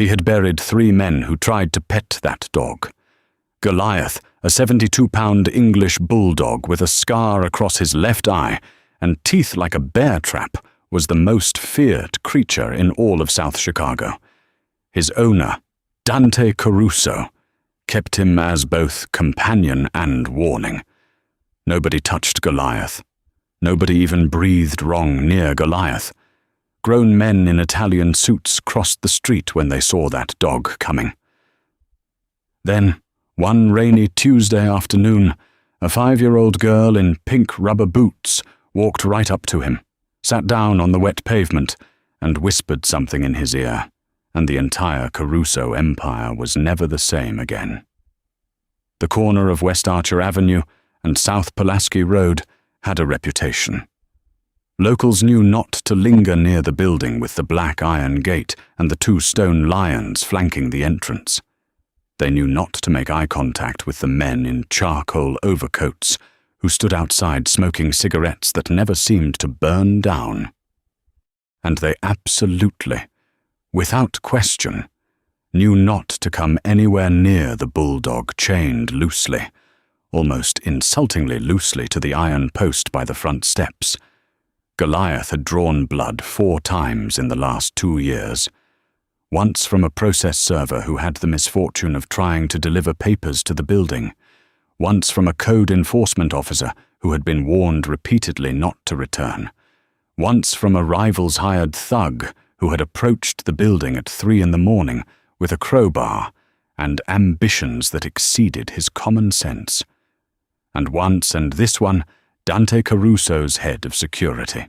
He had buried 3 men who tried to pet that dog. Goliath, a 72-pound English bulldog with a scar across his left eye and teeth like a bear trap, was the most feared creature in all of South Chicago. His owner, Dante Caruso, kept him as both companion and warning. Nobody touched Goliath. Nobody even breathed wrong near Goliath. Grown men in Italian suits crossed the street when they saw that dog coming. Then, one rainy Tuesday afternoon, a 5-year-old girl in pink rubber boots walked right up to him, sat down on the wet pavement, and whispered something in his ear, and the entire Caruso empire was never the same again. The corner of West Archer Avenue and South Pulaski Road had a reputation. Locals knew not to linger near the building with the black iron gate and the 2 stone lions flanking the entrance. They knew not to make eye contact with the men in charcoal overcoats who stood outside smoking cigarettes that never seemed to burn down. And they absolutely, without question, knew not to come anywhere near the bulldog chained loosely, almost insultingly loosely, to the iron post by the front steps. Goliath had drawn blood 4 times in the last 2 years. Once from a process server who had the misfortune of trying to deliver papers to the building. Once from a code enforcement officer who had been warned repeatedly not to return. Once from a rival's hired thug who had approached the building at 3 a.m. with a crowbar and ambitions that exceeded his common sense. And once, and this one, Dante Caruso's head of security.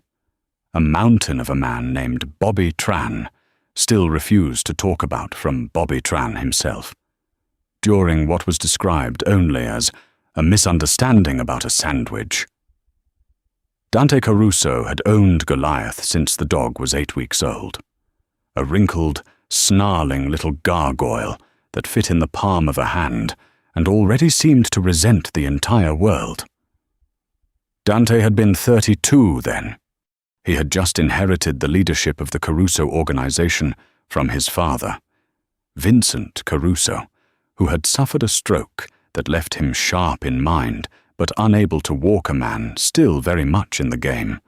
A mountain of a man named Bobby Tran, still refused to talk about from Bobby Tran himself. During what was described only as a misunderstanding about a sandwich. Dante Caruso had owned Goliath since the dog was 8 weeks old. A wrinkled, snarling little gargoyle that fit in the palm of a hand and already seemed to resent the entire world. Dante had been 32 then. He had just inherited the leadership of the Caruso organization from his father, Vincent Caruso, who had suffered a stroke that left him sharp in mind but unable to walk, a man still very much in the game,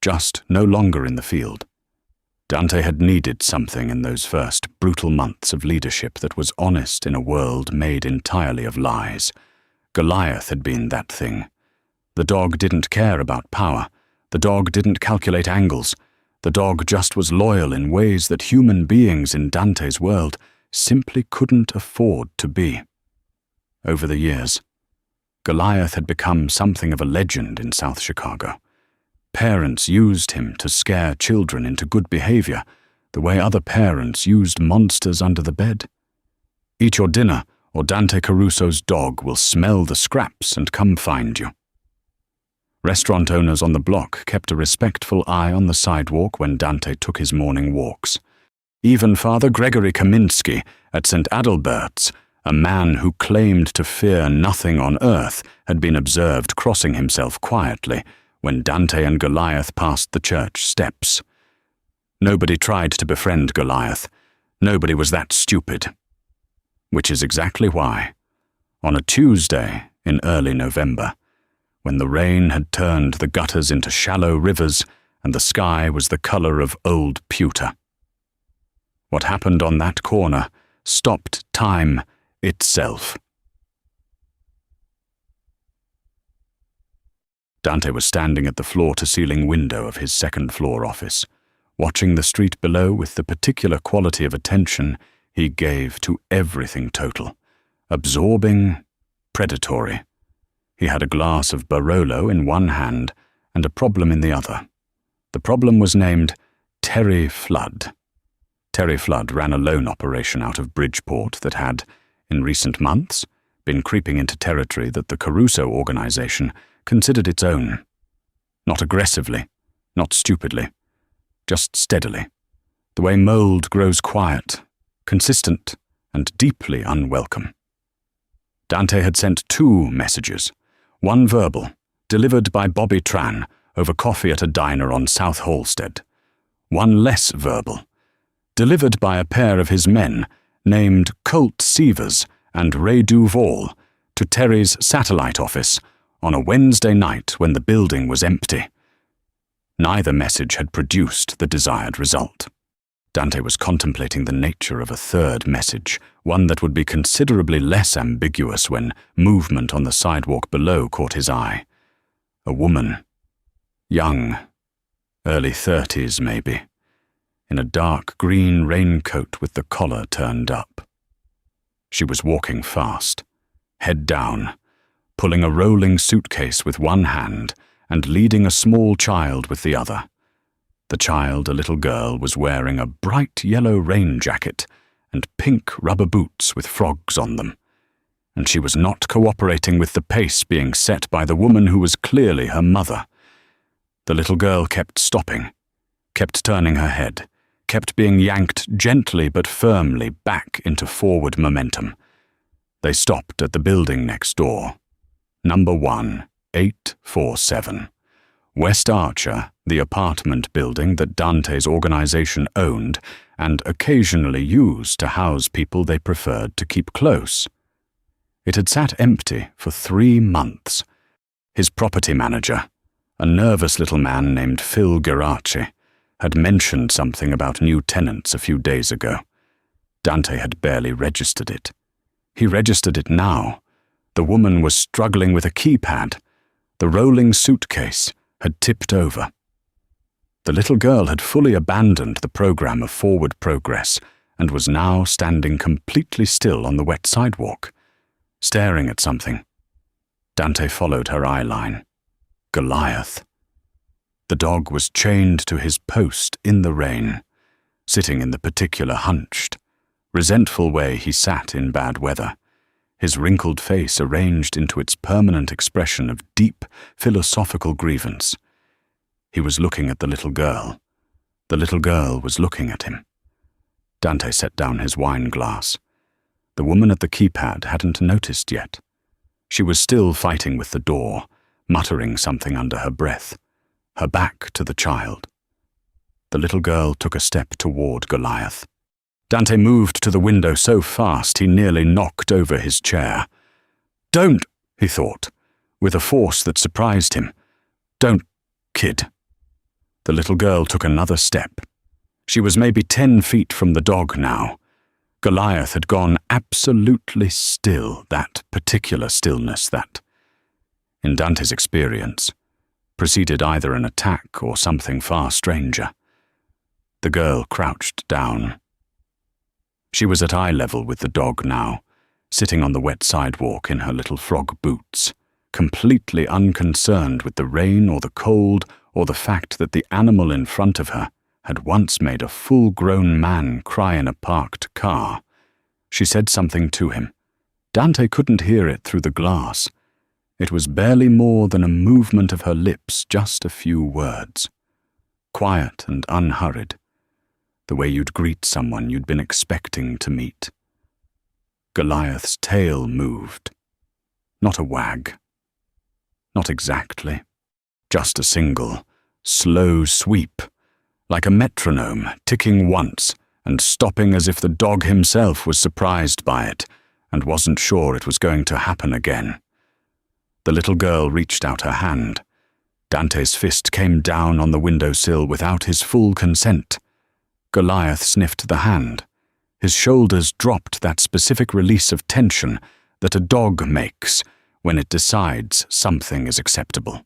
just no longer in the field. Dante had needed something in those first brutal months of leadership that was honest in a world made entirely of lies. Goliath had been that thing. The dog didn't care about power. The dog didn't calculate angles. The dog just was loyal in ways that human beings in Dante's world simply couldn't afford to be. Over the years, Goliath had become something of a legend in South Chicago. Parents used him to scare children into good behavior, the way other parents used monsters under the bed. Eat your dinner, or Dante Caruso's dog will smell the scraps and come find you. Restaurant owners on the block kept a respectful eye on the sidewalk when Dante took his morning walks. Even Father Gregory Kaminsky at St. Adalbert's, a man who claimed to fear nothing on earth, had been observed crossing himself quietly when Dante and Goliath passed the church steps. Nobody tried to befriend Goliath. Nobody was that stupid. Which is exactly why, on a Tuesday in early November, when the rain had turned the gutters into shallow rivers and the sky was the color of old pewter, what happened on that corner stopped time itself. Dante was standing at the floor-to-ceiling window of his second-floor office, watching the street below with the particular quality of attention he gave to everything total, absorbing, predatory. He had a glass of Barolo in one hand and a problem in the other. The problem was named Terry Flood. Terry Flood ran a loan operation out of Bridgeport that had, in recent months, been creeping into territory that the Caruso organization considered its own. Not aggressively, not stupidly, just steadily, the way mold grows quiet, consistent, and deeply unwelcome. Dante had sent 2 messages, one verbal, delivered by Bobby Tran over coffee at a diner on South Halstead, one less verbal, delivered by a pair of his men named Colt Sievers and Ray Duval to Terry's satellite office on a Wednesday night when the building was empty. Neither message had produced the desired result. Dante was contemplating the nature of a third message, one that would be considerably less ambiguous when movement on the sidewalk below caught his eye. A woman, young, early 30s maybe, in a dark green raincoat with the collar turned up. She was walking fast, head down, pulling a rolling suitcase with one hand and leading a small child with the other. The child, a little girl, was wearing a bright yellow rain jacket and pink rubber boots with frogs on them, and she was not cooperating with the pace being set by the woman who was clearly her mother. The little girl kept stopping, kept turning her head, kept being yanked gently but firmly back into forward momentum. They stopped at the building next door. Number 1847. West Archer, the apartment building that Dante's organization owned and occasionally used to house people they preferred to keep close. It had sat empty for 3 months. His property manager, a nervous little man named Phil Geraci, had mentioned something about new tenants a few days ago. Dante had barely registered it. He registered it now. The woman was struggling with a keypad. The rolling suitcase had tipped over. The little girl had fully abandoned the program of forward progress and was now standing completely still on the wet sidewalk, staring at something. Dante followed her eye line. Goliath. The dog was chained to his post in the rain, sitting in the particular hunched, resentful way he sat in bad weather, his wrinkled face arranged into its permanent expression of deep, philosophical grievance. He was looking at the little girl. The little girl was looking at him. Dante set down his wine glass. The woman at the keypad hadn't noticed yet. She was still fighting with the door, muttering something under her breath, her back to the child. The little girl took a step toward Goliath. Dante moved to the window so fast he nearly knocked over his chair. "Don't," he thought, with a force that surprised him. "Don't, kid." The little girl took another step. She was maybe 10 feet from the dog now. Goliath had gone absolutely still, that particular stillness that, in Dante's experience, preceded either an attack or something far stranger. The girl crouched down. She was at eye level with the dog now, sitting on the wet sidewalk in her little frog boots, completely unconcerned with the rain or the cold or the fact that the animal in front of her had once made a full-grown man cry in a parked car. She said something to him. Dante couldn't hear it through the glass. It was barely more than a movement of her lips, just a few words. Quiet and unhurried. The way you'd greet someone you'd been expecting to meet. Goliath's tail moved. Not a wag. Not exactly. Just a single, slow sweep, like a metronome ticking once and stopping as if the dog himself was surprised by it and wasn't sure it was going to happen again. The little girl reached out her hand. Dante's fist came down on the windowsill without his full consent. Goliath sniffed the hand. His shoulders dropped that specific release of tension that a dog makes when it decides something is acceptable.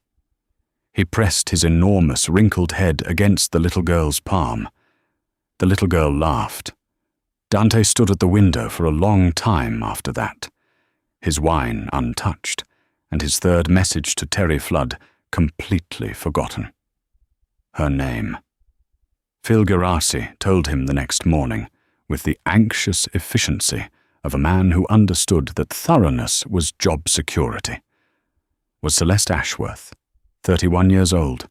He pressed his enormous, wrinkled head against the little girl's palm. The little girl laughed. Dante stood at the window for a long time after that, his wine untouched, and his third message to Terry Flood completely forgotten. Her name. Phil Geraci told him the next morning, with the anxious efficiency of a man who understood that thoroughness was job security. Was Celeste Ashworth, 31 years old,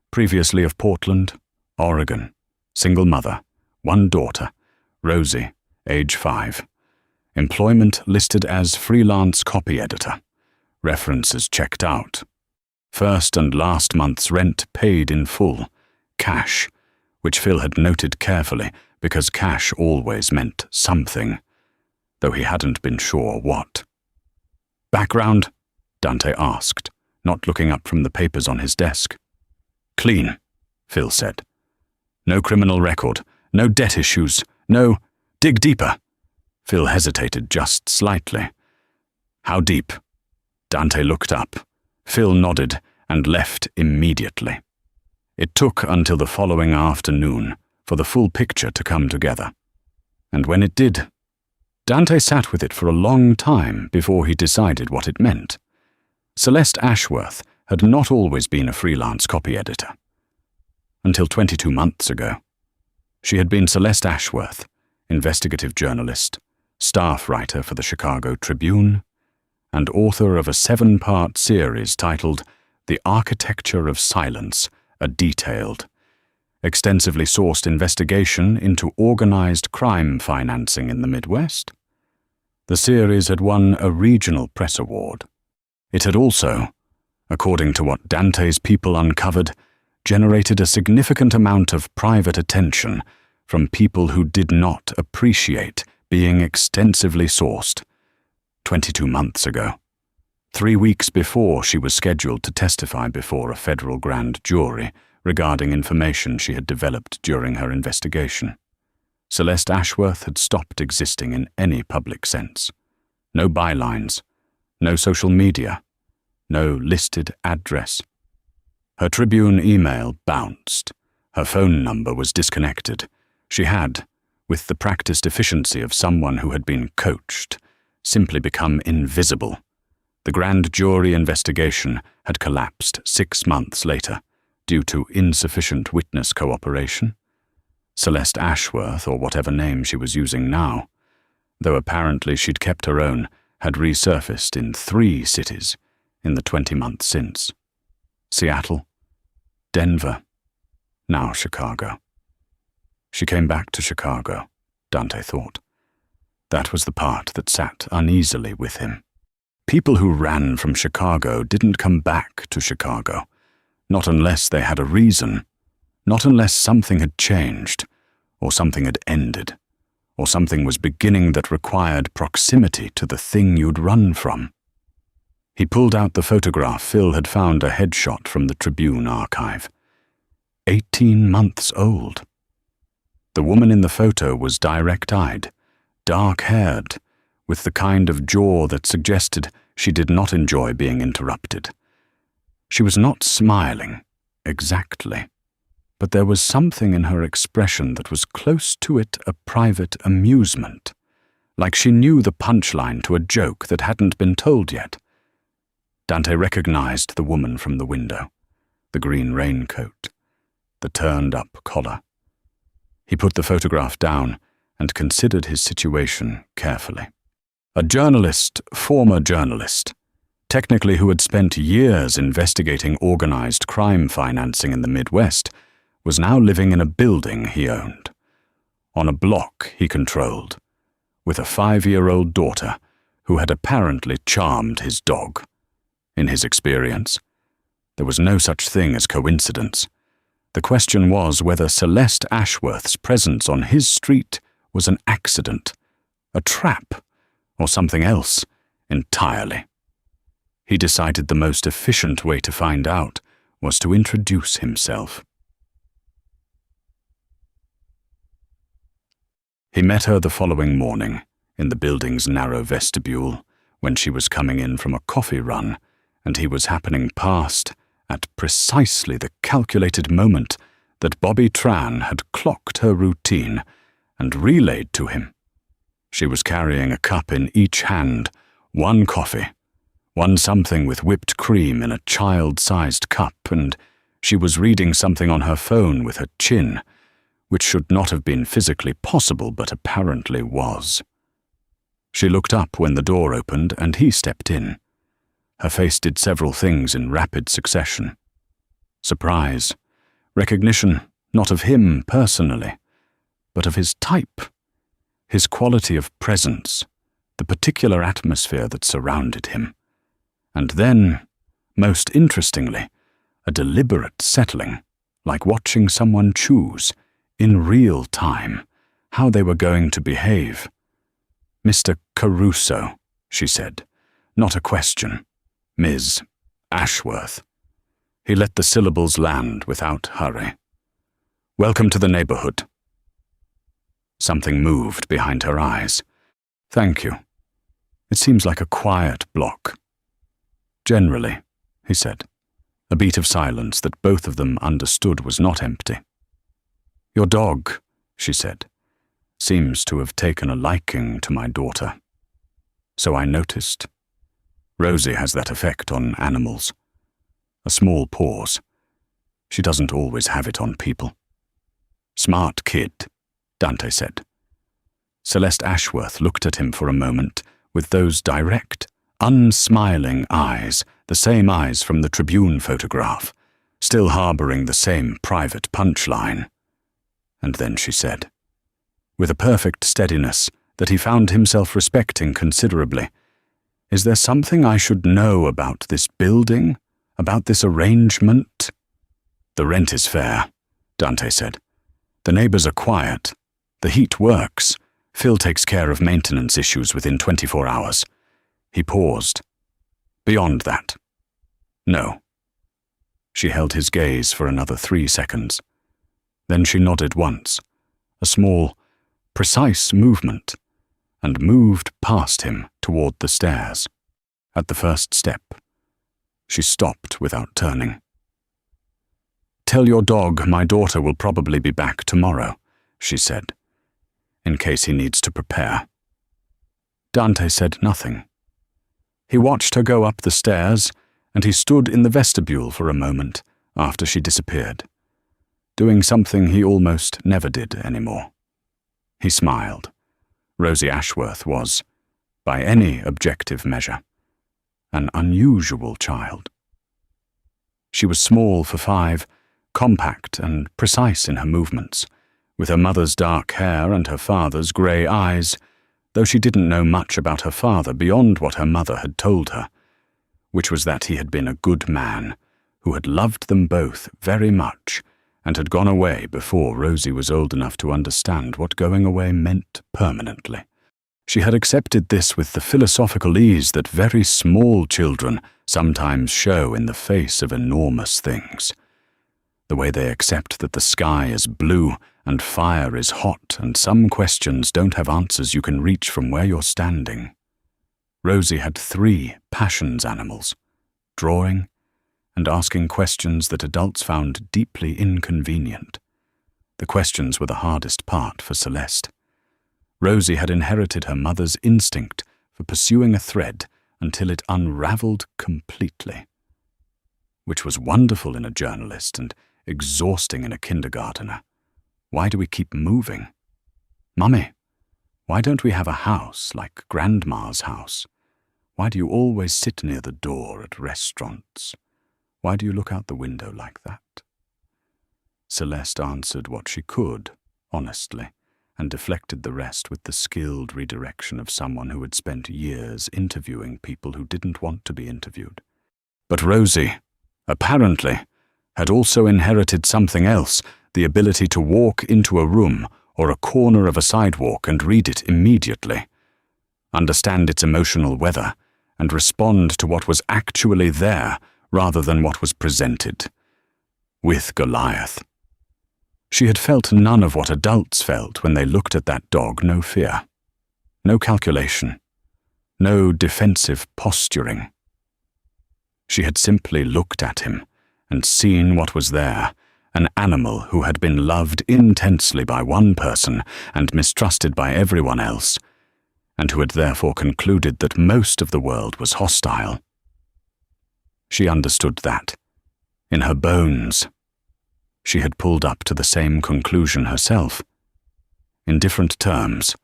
previously of Portland, Oregon, single mother, 1 daughter, Rosie, age 5. Employment listed as freelance copy editor. References checked out. First and last month's rent paid in full, cash, which Phil had noted carefully because cash always meant something, though he hadn't been sure what. "Background?" Dante asked, not looking up from the papers on his desk. "Clean," Phil said. "No criminal record, no debt issues, no—" "Dig deeper." Phil hesitated just slightly. "How deep?" Dante looked up. Phil nodded and left immediately. It took until the following afternoon for the full picture to come together. And when it did, Dante sat with it for a long time before he decided what it meant. Celeste Ashworth had not always been a freelance copy editor. Until 22 months ago. She had been Celeste Ashworth, investigative journalist, staff writer for the Chicago Tribune, and author of a 7-part series titled The Architecture of Silence, a detailed, extensively sourced investigation into organized crime financing in the Midwest. The series had won a regional press award. It had also, according to what Dante's people uncovered, generated a significant amount of private attention from people who did not appreciate being extensively sourced. 22 months ago, 3 weeks before she was scheduled to testify before a federal grand jury regarding information she had developed during her investigation. Celeste Ashworth had stopped existing in any public sense. No bylines, no social media, no listed address. Her Tribune email bounced. Her phone number was disconnected. She had, with the practiced efficiency of someone who had been coached, simply become invisible. The grand jury investigation had collapsed 6 months later due to insufficient witness cooperation. Celeste Ashworth, or whatever name she was using now, though apparently she'd kept her own, had resurfaced in 3 cities in the 20 months since. Seattle, Denver, now Chicago. She came back to Chicago, Dante thought. That was the part that sat uneasily with him. People who ran from Chicago didn't come back to Chicago, not unless they had a reason, not unless something had changed, or something had ended, or something was beginning that required proximity to the thing you'd run from. He pulled out the photograph Phil had found, a headshot from the Tribune archive. 18 months old. The woman in the photo was direct-eyed, dark-haired, with the kind of jaw that suggested she did not enjoy being interrupted. She was not smiling, exactly, but there was something in her expression that was close to it a private amusement, like she knew the punchline to a joke that hadn't been told yet. Dante recognized the woman from the window, the green raincoat, the turned-up collar. He put the photograph down and considered his situation carefully. A journalist, former journalist, technically who had spent years investigating organized crime financing in the Midwest, was now living in a building he owned, on a block he controlled, with a 5-year-old daughter who had apparently charmed his dog. In his experience, there was no such thing as coincidence. The question was whether Celeste Ashworth's presence on his street was an accident, a trap, or something else entirely. He decided the most efficient way to find out was to introduce himself. He met her the following morning in the building's narrow vestibule when she was coming in from a coffee run, and he was happening past at precisely the calculated moment that Bobby Tran had clocked her routine and relayed to him. She was carrying a cup in each hand, one coffee, one something with whipped cream in a child-sized cup, and she was reading something on her phone with her chin, which should not have been physically possible but apparently was. She looked up when the door opened and he stepped in. Her face did several things in rapid succession. Surprise, recognition not of him personally, but of his type, his quality of presence, the particular atmosphere that surrounded him. And then, most interestingly, a deliberate settling, like watching someone choose, in real time, how they were going to behave. "Mr. Caruso," she said, not a question. "Ms. Ashworth." He let the syllables land without hurry. "Welcome to the neighborhood." Something moved behind her eyes. "Thank you. It seems like a quiet block." "Generally," he said, a beat of silence that both of them understood was not empty. "Your dog," she said, "seems to have taken a liking to my daughter. So I noticed. Rosie has that effect on animals." A small pause. "She doesn't always have it on people." "Smart kid," Dante said. Celeste Ashworth looked at him for a moment with those direct, unsmiling eyes, the same eyes from the Tribune photograph, still harboring the same private punchline. And then she said, with a perfect steadiness that he found himself respecting considerably, "Is there something I should know about this building, about this arrangement?" "The rent is fair," Dante said. "The neighbors are quiet. The heat works. Phil takes care of maintenance issues within 24 hours. He paused. "Beyond that?" "No." She held his gaze for another 3 seconds. Then she nodded once, a small, precise movement, and moved past him toward the stairs. At the first step, she stopped without turning. "Tell your dog my daughter will probably be back tomorrow," she said, "in case he needs to prepare." Dante said nothing. He watched her go up the stairs, and he stood in the vestibule for a moment after she disappeared, doing something he almost never did anymore. He smiled. Rosie Ashworth was, by any objective measure, an unusual child. She was small for 5, compact and precise in her movements, with her mother's dark hair and her father's grey eyes, though she didn't know much about her father beyond what her mother had told her, which was that he had been a good man who had loved them both very much and had gone away before Rosie was old enough to understand what going away meant permanently. She had accepted this with the philosophical ease that very small children sometimes show in the face of enormous things. The way they accept that the sky is blue and fire is hot and some questions don't have answers you can reach from where you're standing. Rosie had 3 passions animals: drawing and asking questions that adults found deeply inconvenient. The questions were the hardest part for Celeste. Rosie had inherited her mother's instinct for pursuing a thread until it unraveled completely, which was wonderful in a journalist and exhausting in a kindergartner. Why do we keep moving? "Mummy, why don't we have a house like Grandma's house? Why do you always sit near the door at restaurants? Why do you look out the window like that?" Celeste answered what she could, honestly, and deflected the rest with the skilled redirection of someone who had spent years interviewing people who didn't want to be interviewed. But Rosie, apparently, had also inherited something else, the ability to walk into a room or a corner of a sidewalk and read it immediately, understand its emotional weather, and respond to what was actually there rather than what was presented. With Goliath. She had felt none of what adults felt when they looked at that dog. No fear, no calculation, no defensive posturing. She had simply looked at him and seen what was there, an animal who had been loved intensely by one person and mistrusted by everyone else, and who had therefore concluded that most of the world was hostile. She understood that, in her bones. She had pulled up to the same conclusion herself. In different terms,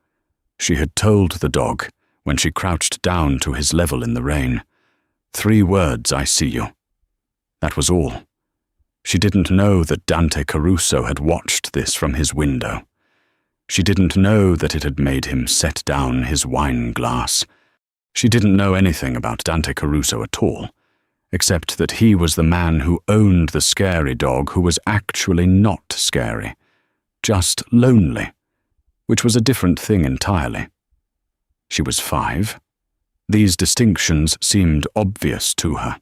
she had told the dog, when she crouched down to his level in the rain, 3 words, "I see you." That was all. She didn't know that Dante Caruso had watched this from his window. She didn't know that it had made him set down his wine glass. She didn't know anything about Dante Caruso at all, except that he was the man who owned the scary dog who was actually not scary, just lonely, which was a different thing entirely. She was 5. These distinctions seemed obvious to her.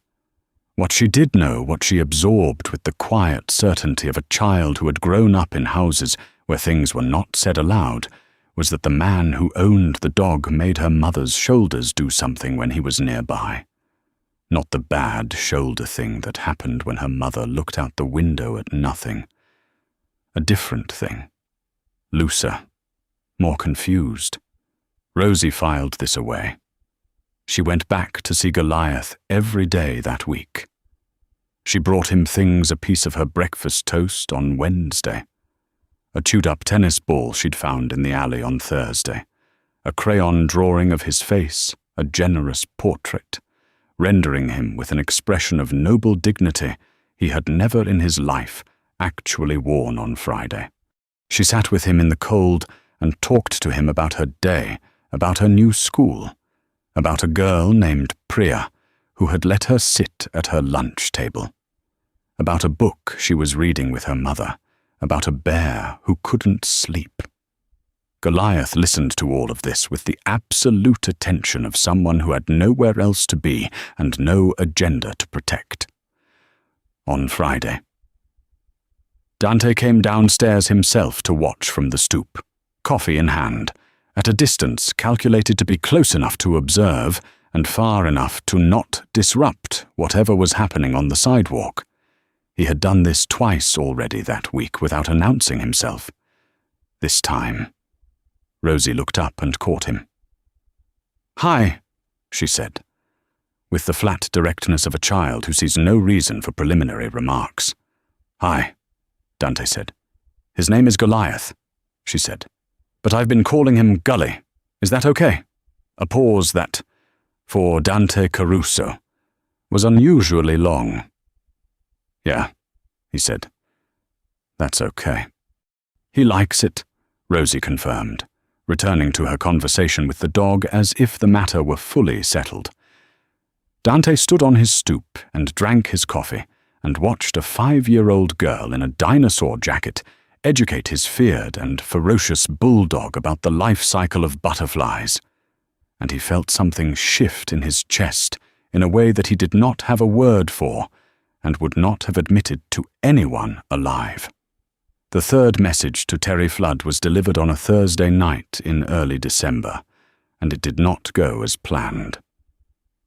What she did know, what she absorbed with the quiet certainty of a child who had grown up in houses where things were not said aloud, was that the man who owned the dog made her mother's shoulders do something when he was nearby. Not the bad shoulder thing that happened when her mother looked out the window at nothing. A different thing. Looser. More confused. Rosie filed this away. She went back to see Goliath every day that week. She brought him things: a piece of her breakfast toast on Wednesday, a chewed-up tennis ball she'd found in the alley on Thursday, a crayon drawing of his face, a generous portrait, rendering him with an expression of noble dignity he had never in his life actually worn on Friday. She sat with him in the cold and talked to him about her day, about her new school, about a girl named Priya who had let her sit at her lunch table, about a book she was reading with her mother, about a bear who couldn't sleep. Goliath listened to all of this with the absolute attention of someone who had nowhere else to be and no agenda to protect. On Friday, Dante came downstairs himself to watch from the stoop, coffee in hand, at a distance calculated to be close enough to observe and far enough to not disrupt whatever was happening on the sidewalk. He had done this twice already that week without announcing himself. This time, Rosie looked up and caught him. "Hi," she said, with the flat directness of a child who sees no reason for preliminary remarks. "Hi," Dante said. "His name is Goliath," she said. "But I've been calling him Gully. Is that okay?" A pause that, for Dante Caruso, was unusually long. "Yeah," he said. "That's okay." "He likes it," Rosie confirmed, returning to her conversation with the dog as if the matter were fully settled. Dante stood on his stoop and drank his coffee and watched a 5-year-old girl in a dinosaur jacket educate his feared and ferocious bulldog about the life cycle of butterflies, and he felt something shift in his chest in a way that he did not have a word for and would not have admitted to anyone alive. The third message to Terry Flood was delivered on a Thursday night in early December, and it did not go as planned.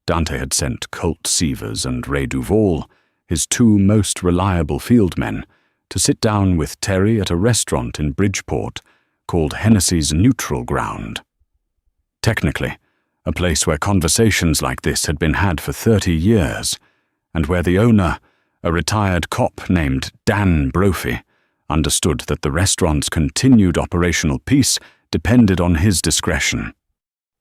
Dante had sent Colt Sievers and Ray Duval, his 2 most reliable field men, to sit down with Terry at a restaurant in Bridgeport called Hennessy's Neutral Ground. Technically, a place where conversations like this had been had for 30 years, and where the owner, a retired cop named Dan Brophy, understood that the restaurant's continued operational peace depended on his discretion.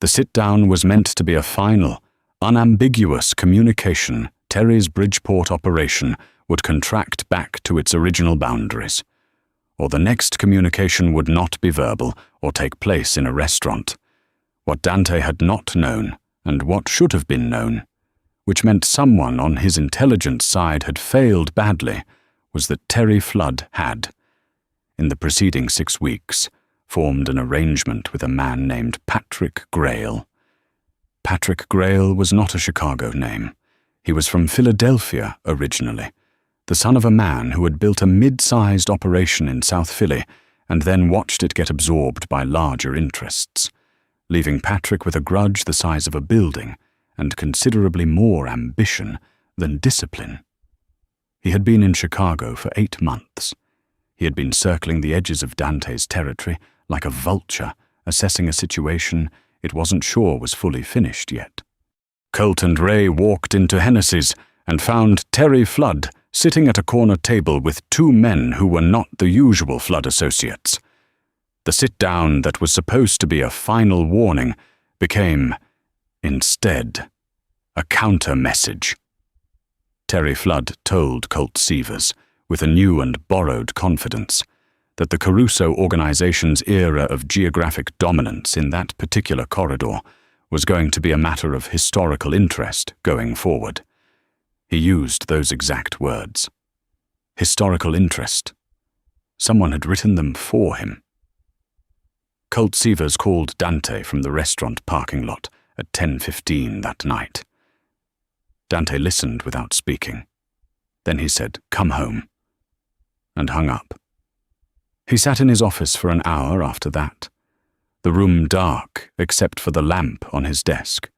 The sit-down was meant to be a final, unambiguous communication Terry's Bridgeport operation would contract back to its original boundaries, or the next communication would not be verbal or take place in a restaurant. What Dante had not known, and what should have been known, which meant someone on his intelligence side had failed badly, was that Terry Flood had, in the preceding 6 weeks, formed an arrangement with a man named Patrick Grail. Patrick Grail was not a Chicago name. He was from Philadelphia originally, the son of a man who had built a mid-sized operation in South Philly and then watched it get absorbed by larger interests, leaving Patrick with a grudge the size of a building and considerably more ambition than discipline. He had been in Chicago for 8 months. He had been circling the edges of Dante's territory like a vulture, assessing a situation it wasn't sure was fully finished yet. Colt and Ray walked into Hennessy's and found Terry Flood sitting at a corner table with 2 men who were not the usual Flood associates. The sit-down that was supposed to be a final warning became, instead, a counter-message. Terry Flood told Colt Sievers, with a new and borrowed confidence, that the Caruso organization's era of geographic dominance in that particular corridor was going to be a matter of historical interest going forward. He used those exact words. Historical interest. Someone had written them for him. Colt Seavers called Dante from the restaurant parking lot at 10:15 that night. Dante listened without speaking. Then he said, "Come home," and hung up. He sat in his office for an hour after that, the room dark except for the lamp on his desk,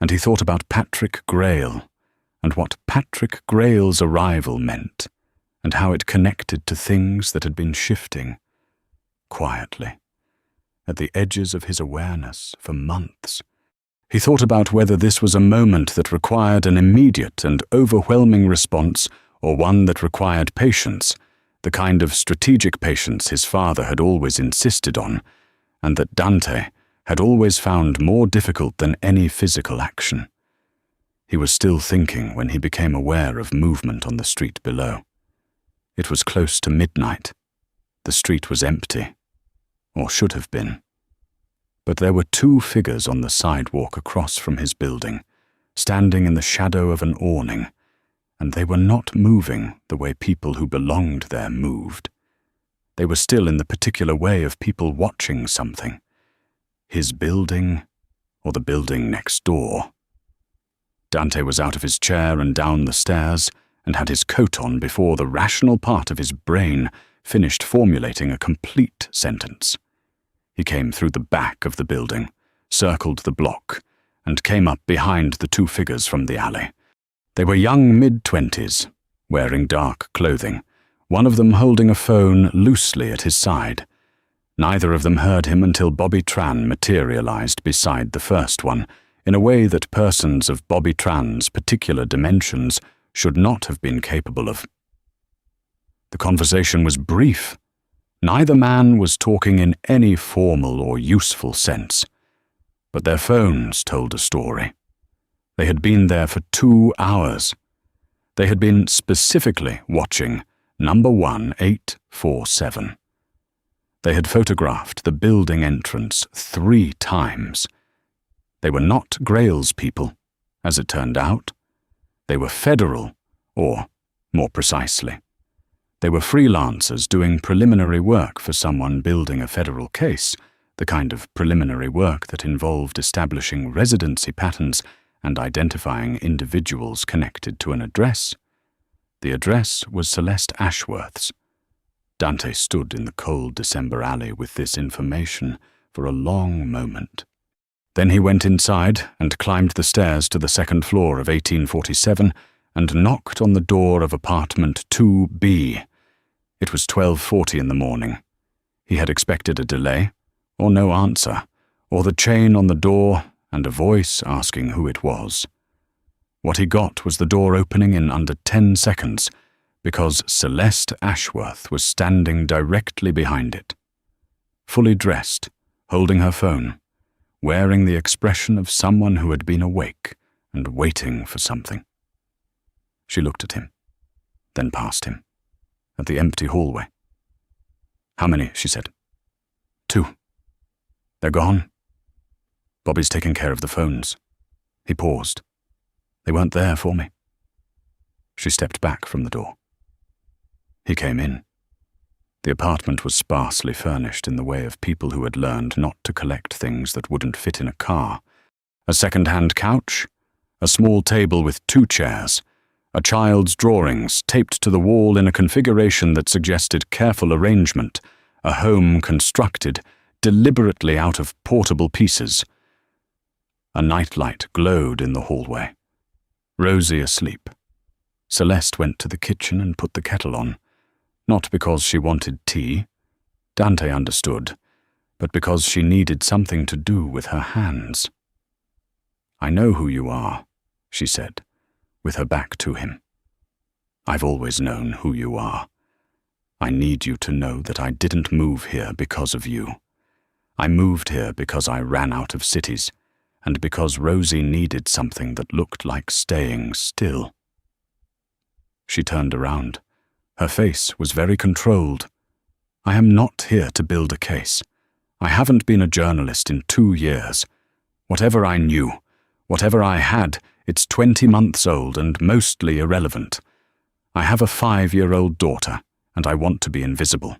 and he thought about Patrick Grail and what Patrick Grail's arrival meant and how it connected to things that had been shifting quietly at the edges of his awareness for months. He thought about whether this was a moment that required an immediate and overwhelming response or one that required patience, the kind of strategic patience his father had always insisted on, and that Dante had always found more difficult than any physical action. He was still thinking when he became aware of movement on the street below. It was close to midnight. The street was empty, or should have been. But there were two figures on the sidewalk across from his building, standing in the shadow of an awning, and they were not moving the way people who belonged there moved. They were still in the particular way of people watching something. His building, or the building next door. Dante was out of his chair and down the stairs, and had his coat on before the rational part of his brain finished formulating a complete sentence. He came through the back of the building, circled the block, and came up behind the two figures from the alley. They were young mid-20s, wearing dark clothing, one of them holding a phone loosely at his side. Neither of them heard him until Bobby Tran materialized beside the first one, in a way that persons of Bobby Tran's particular dimensions should not have been capable of. The conversation was brief. Neither man was talking in any formal or useful sense, but their phones told a story. They had been there for 2 hours. They had been specifically watching number 1847. They had photographed the building entrance 3 times. They were not Grail's people, as it turned out. They were federal, or, more precisely, they were freelancers doing preliminary work for someone building a federal case, the kind of preliminary work that involved establishing residency patterns and identifying individuals connected to an address. The address was Celeste Ashworth's. Dante stood in the cold December alley with this information for a long moment. Then he went inside and climbed the stairs to the second floor of 1847 and knocked on the door of apartment 2B. It was 12:40 in the morning. He had expected a delay, or no answer, or the chain on the door and a voice asking who it was. What he got was the door opening in under 10 seconds, because Celeste Ashworth was standing directly behind it. Fully dressed, holding her phone, wearing the expression of someone who had been awake and waiting for something. She looked at him, then past him, at the empty hallway. "How many?" she said. "2. They're gone. Bobby's taking care of the phones." He paused. "They weren't there for me." She stepped back from the door. He came in. The apartment was sparsely furnished in the way of people who had learned not to collect things that wouldn't fit in a car. A second-hand couch, a small table with 2 chairs, a child's drawings taped to the wall in a configuration that suggested careful arrangement, a home constructed deliberately out of portable pieces. A nightlight glowed in the hallway. Rosie asleep. Celeste went to the kitchen and put the kettle on, not because she wanted tea, Dante understood, but because she needed something to do with her hands. "I know who you are," she said, with her back to him. "I've always known who you are. I need you to know that I didn't move here because of you. I moved here because I ran out of cities, and because Rosie needed something that looked like staying still." She turned around. Her face was very controlled. "I am not here to build a case. I haven't been a journalist in 2 years. Whatever I knew, whatever I had, it's 20 months old and mostly irrelevant. I have a 5-year-old daughter, and I want to be invisible."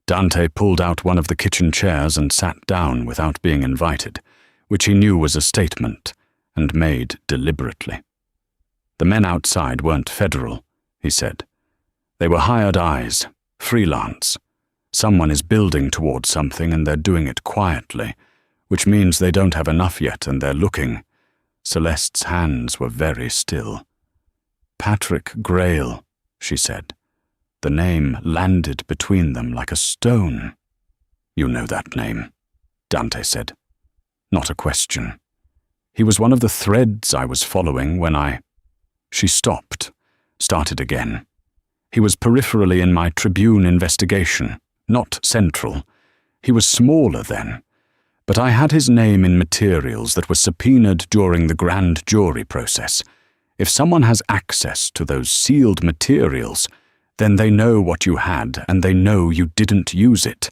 Dante pulled out one of the kitchen chairs and sat down without being invited, which he knew was a statement, and made deliberately. The men outside weren't federal, he said. They were hired eyes, freelance. Someone is building towards something and they're doing it quietly, which means they don't have enough yet and they're looking. Celeste's hands were very still. Patrick Grail, she said. The name landed between them like a stone. You know that name, Dante said. Not a question. He was one of the threads I was following when I... She stopped, started again. He was peripherally in my Tribune investigation, not central. He was smaller then, but I had his name in materials that were subpoenaed during the grand jury process. If someone has access to those sealed materials, then they know what you had and they know you didn't use it,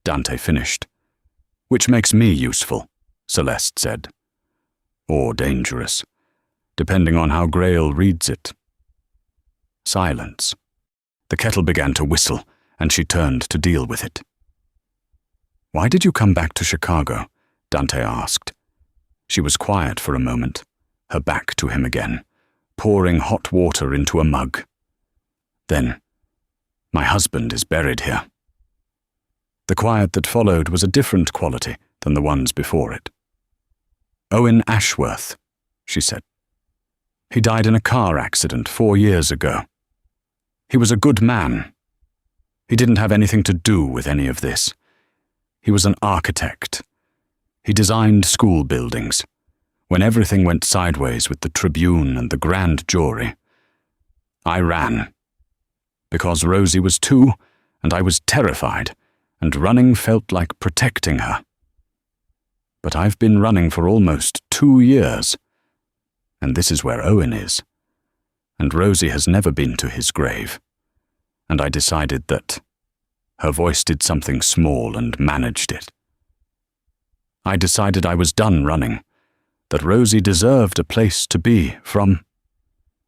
Dante finished. Which makes me useful, Celeste said. Or dangerous, depending on how Grail reads it. Silence. The kettle began to whistle, and she turned to deal with it. Why did you come back to Chicago? Dante asked. She was quiet for a moment, her back to him again, pouring hot water into a mug. Then, my husband is buried here. The quiet that followed was a different quality than the ones before it. Owen Ashworth, she said. He died in a car accident 4 years ago. He was a good man. He didn't have anything to do with any of this. He was an architect. He designed school buildings. When everything went sideways with the Tribune and the grand jury, I ran. Because Rosie was 2, and I was terrified, and running felt like protecting her. But I've been running for almost 2 years, and this is where Owen is. And Rosie has never been to his grave. And I decided that her voice did something small and managed it. I decided I was done running, that Rosie deserved a place to be from.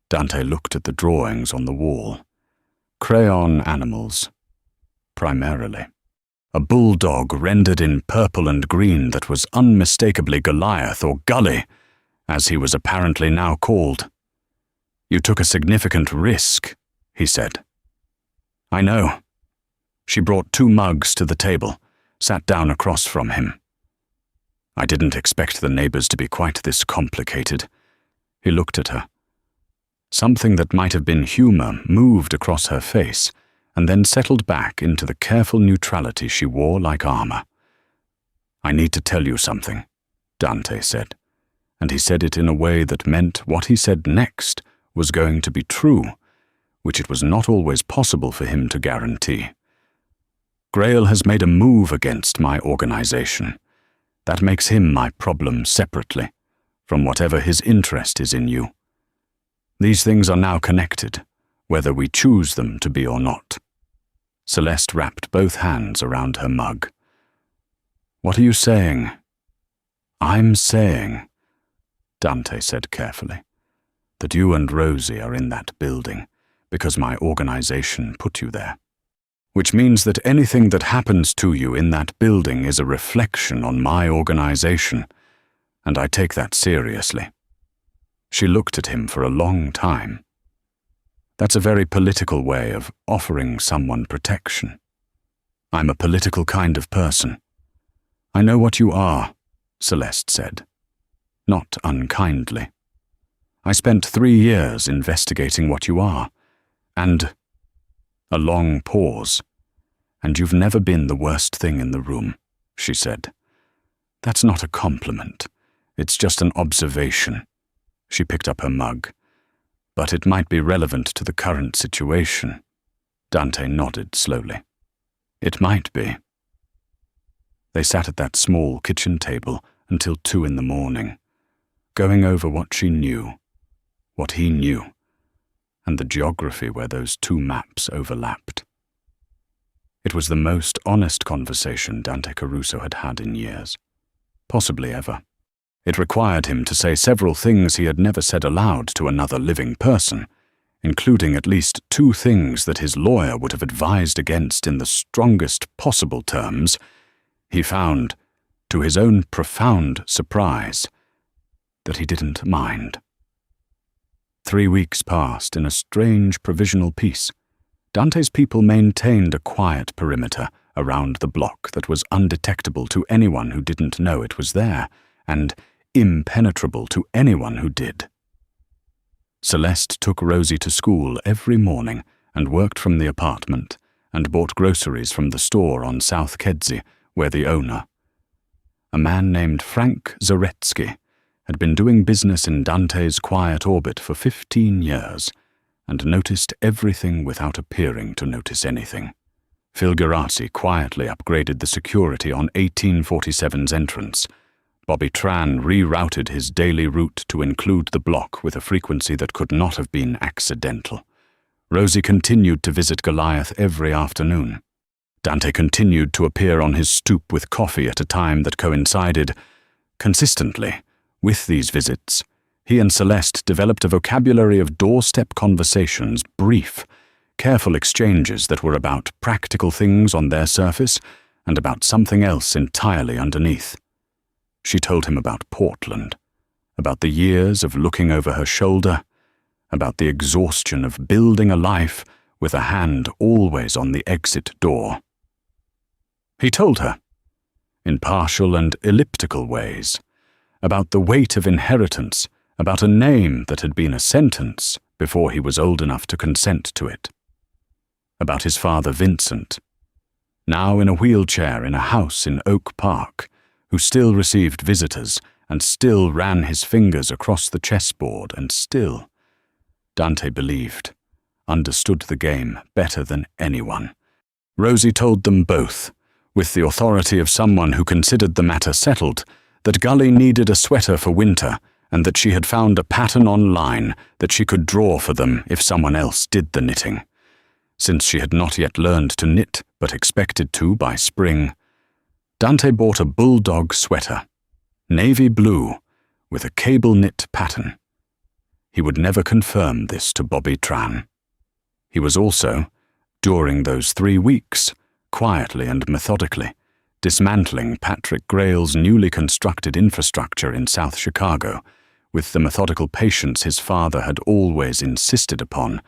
Dante looked at the drawings on the wall. Crayon animals, primarily. A bulldog rendered in purple and green that was unmistakably Goliath or Gully, as he was apparently now called. You took a significant risk, he said. I know. She brought 2 mugs to the table, sat down across from him. I didn't expect the neighbors to be quite this complicated. He looked at her. Something that might have been humor moved across her face and then settled back into the careful neutrality she wore like armor. I need to tell you something, Dante said, and he said it in a way that meant what he said next was going to be true, which it was not always possible for him to guarantee. Grail has made a move against my organization. That makes him my problem separately, from whatever his interest is in you. These things are now connected, whether we choose them to be or not. Celeste wrapped both hands around her mug. What are you saying? I'm saying, Dante said carefully, that you and Rosie are in that building because my organization put you there. Which means that anything that happens to you in that building is a reflection on my organization, and I take that seriously. She looked at him for a long time. That's a very political way of offering someone protection. I'm a political kind of person. I know what you are, Celeste said. Not unkindly. I spent 3 years investigating what you are, and... A long pause. And you've never been the worst thing in the room, she said. That's not a compliment. It's just an observation. She picked up her mug. But it might be relevant to the current situation. Dante nodded slowly. It might be. They sat at that small kitchen table until 2 in the morning, going over what she knew, what he knew, and the geography where those 2 maps overlapped. It was the most honest conversation Dante Caruso had had in years, possibly ever. It required him to say several things he had never said aloud to another living person, including at least 2 things that his lawyer would have advised against in the strongest possible terms, he found, to his own profound surprise, that he didn't mind. 3 weeks passed in a strange provisional peace. Dante's people maintained a quiet perimeter around the block that was undetectable to anyone who didn't know it was there, and impenetrable to anyone who did. Celeste took Rosie to school every morning and worked from the apartment and bought groceries from the store on South Kedzie, where the owner, a man named Frank Zaretsky, had been doing business in Dante's quiet orbit for 15 years and noticed everything without appearing to notice anything. Phil Gerasi quietly upgraded the security on 1847's entrance. Bobby Tran rerouted his daily route to include the block with a frequency that could not have been accidental. Rosie continued to visit Goliath every afternoon. Dante continued to appear on his stoop with coffee at a time that coincided consistently with these visits. He and Celeste developed a vocabulary of doorstep conversations, brief, careful exchanges that were about practical things on their surface and about something else entirely underneath. She told him about Portland, about the years of looking over her shoulder, about the exhaustion of building a life with a hand always on the exit door. He told her, in partial and elliptical ways, about the weight of inheritance, about a name that had been a sentence before he was old enough to consent to it, about his father Vincent, now in a wheelchair in a house in Oak Park, who still received visitors and still ran his fingers across the chessboard and still, Dante believed, understood the game better than anyone. Rosie told them both, with the authority of someone who considered the matter settled, that Gully needed a sweater for winter and that she had found a pattern online that she could draw for them if someone else did the knitting. Since she had not yet learned to knit but expected to by spring, Dante bought a Bulldog sweater, navy blue, with a cable-knit pattern. He would never confirm this to Bobby Tran. He was also, during those 3 weeks, quietly and methodically, dismantling Patrick Grail's newly constructed infrastructure in South Chicago, with the methodical patience his father had always insisted upon,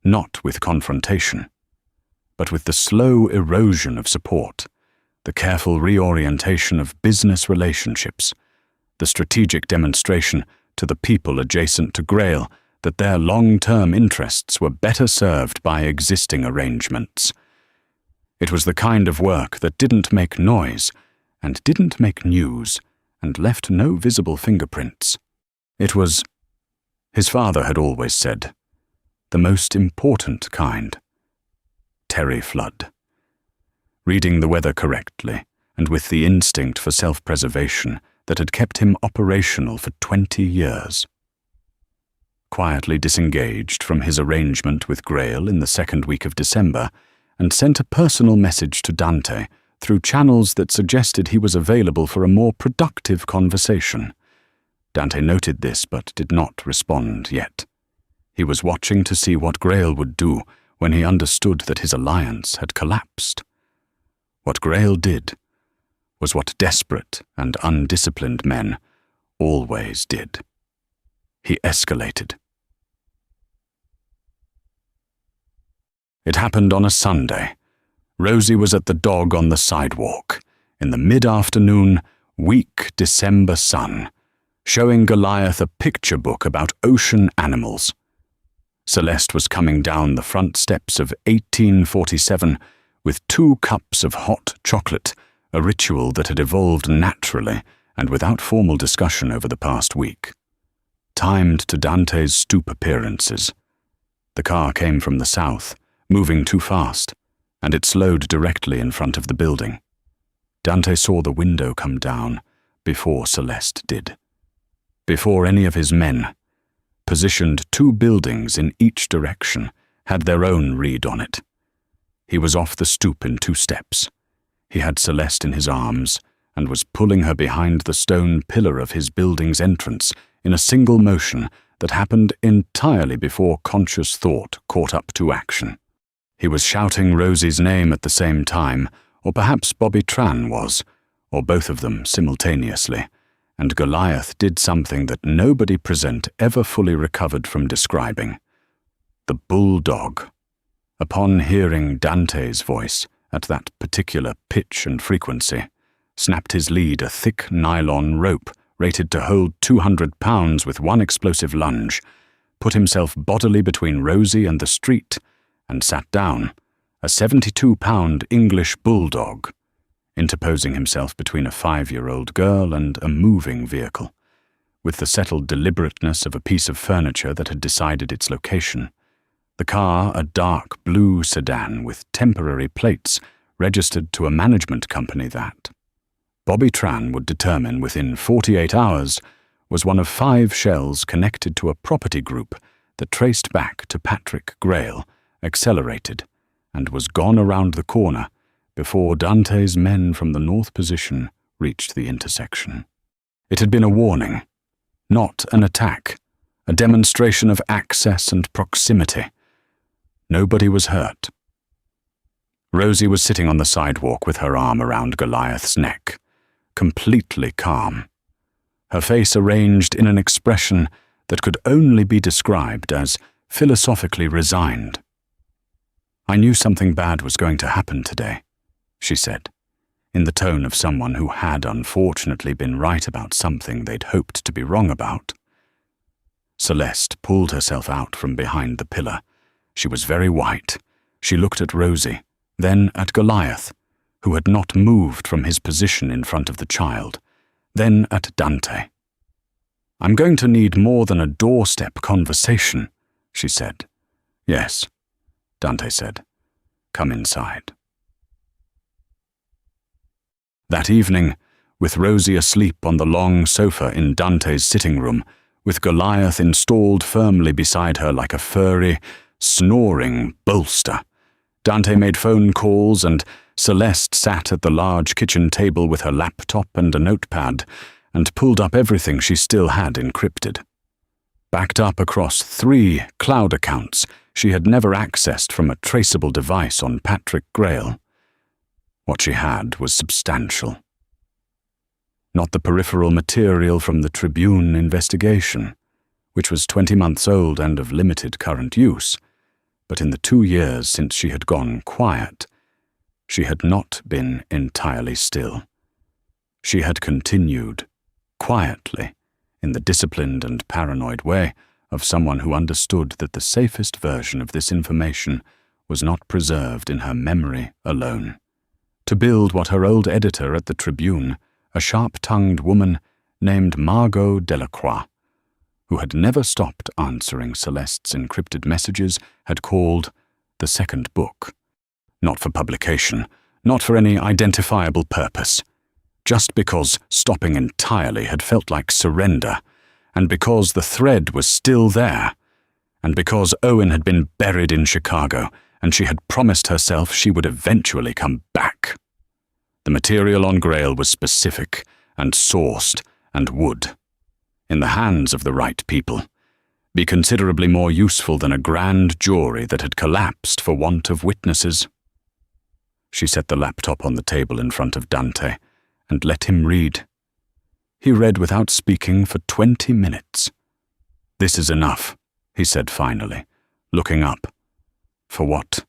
not with confrontation, but with the slow erosion of support, the careful reorientation of business relationships, the strategic demonstration to the people adjacent to Grail that their long-term interests were better served by existing arrangements. It was the kind of work that didn't make noise and didn't make news and left no visible fingerprints. It was, his father had always said, the most important kind. Terry Flood. Reading the weather correctly and with the instinct for self-preservation that had kept him operational for 20 years. Quietly disengaged from his arrangement with Grail in the second week of December and sent a personal message to Dante through channels that suggested he was available for a more productive conversation. Dante noted this but did not respond yet. He was watching to see what Grail would do when he understood that his alliance had collapsed. What Grail did was what desperate and undisciplined men always did. He escalated. It happened on a Sunday. Rosie was at the Dog on the sidewalk, in the mid-afternoon, weak December sun, showing Goliath a picture book about ocean animals. Celeste was coming down the front steps of 1847 with 2 cups of hot chocolate, a ritual that had evolved naturally and without formal discussion over the past week. Timed to Dante's stoop appearances. The car came from the south, moving too fast, and it slowed directly in front of the building. Dante saw the window come down before Celeste did. Before any of his men, positioned 2 buildings in each direction, had their own read on it. He was off the stoop in 2 steps. He had Celeste in his arms and was pulling her behind the stone pillar of his building's entrance in a single motion that happened entirely before conscious thought caught up to action. He was shouting Rosie's name at the same time, or perhaps Bobby Tran was, or both of them simultaneously, and Goliath did something that nobody present ever fully recovered from describing. The Bulldog. Upon hearing Dante's voice at that particular pitch and frequency, snapped his lead a thick nylon rope rated to hold 200 pounds with one explosive lunge, put himself bodily between Rosie and the street, and sat down, a 72-pound English bulldog, interposing himself between a 5-year-old girl and a moving vehicle, with the settled deliberateness of a piece of furniture that had decided its location. The car, a dark blue sedan with temporary plates registered to a management company that, Bobby Tran would determine within 48 hours, was one of 5 shells connected to a property group that traced back to Patrick Grail, accelerated, and was gone around the corner before Dante's men from the north position reached the intersection. It had been a warning, not an attack, a demonstration of access and proximity. Nobody was hurt. Rosie was sitting on the sidewalk with her arm around Goliath's neck, completely calm, her face arranged in an expression that could only be described as philosophically resigned. "I knew something bad was going to happen today," she said, in the tone of someone who had unfortunately been right about something they'd hoped to be wrong about. Celeste pulled herself out from behind the pillar. She was very white. She looked at Rosie, then at Goliath, who had not moved from his position in front of the child, then at Dante. "I'm going to need more than a doorstep conversation," she said. "Yes," Dante said. "Come inside." That evening, with Rosie asleep on the long sofa in Dante's sitting room, with Goliath installed firmly beside her like a furry, snoring bolster, Dante made phone calls and Celeste sat at the large kitchen table with her laptop and a notepad and pulled up everything she still had encrypted. Backed up across 3 cloud accounts she had never accessed from a traceable device on Patrick Grail. What she had was substantial. Not the peripheral material from the Tribune investigation, which was 20 months old and of limited current use, but in the 2 years since she had gone quiet, she had not been entirely still. She had continued, quietly, in the disciplined and paranoid way of someone who understood that the safest version of this information was not preserved in her memory alone, to build what her old editor at the Tribune, a sharp-tongued woman named Margot Delacroix, who had never stopped answering Celeste's encrypted messages, had called the second book. Not for publication, not for any identifiable purpose, just because stopping entirely had felt like surrender, and because the thread was still there, and because Owen had been buried in Chicago, and she had promised herself she would eventually come back. The material on Grail was specific and sourced and would, in the hands of the right people, be considerably more useful than a grand jury that had collapsed for want of witnesses. She set the laptop on the table in front of Dante and let him read. He read without speaking for 20 minutes. "This is enough," he said finally, looking up. "For what?"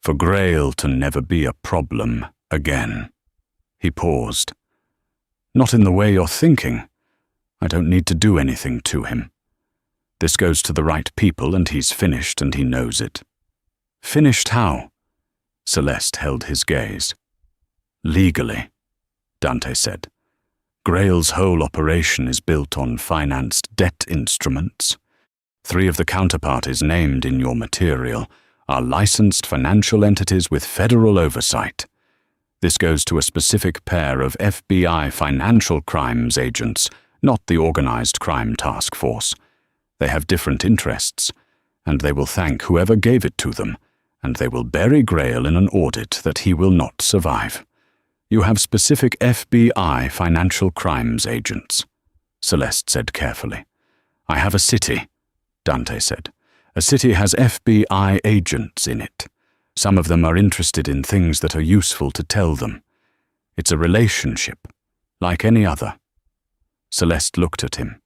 "For Grail to never be a problem again." He paused. "Not in the way you're thinking. I don't need to do anything to him. This goes to the right people and he's finished and he knows it." "Finished how?" Celeste held his gaze. "Legally," Dante said. "Grail's whole operation is built on financed debt instruments. 3 of the counterparties named in your material are licensed financial entities with federal oversight. This goes to a specific pair of FBI financial crimes agents, not the Organized Crime Task Force. They have different interests, and they will thank whoever gave it to them, and they will bury Grail in an audit that he will not survive. You have specific FBI financial crimes agents," Celeste said carefully. "I have a city," Dante said. "A city has FBI agents in it. Some of them are interested in things that are useful to tell them. It's a relationship, like any other." Celeste looked at him.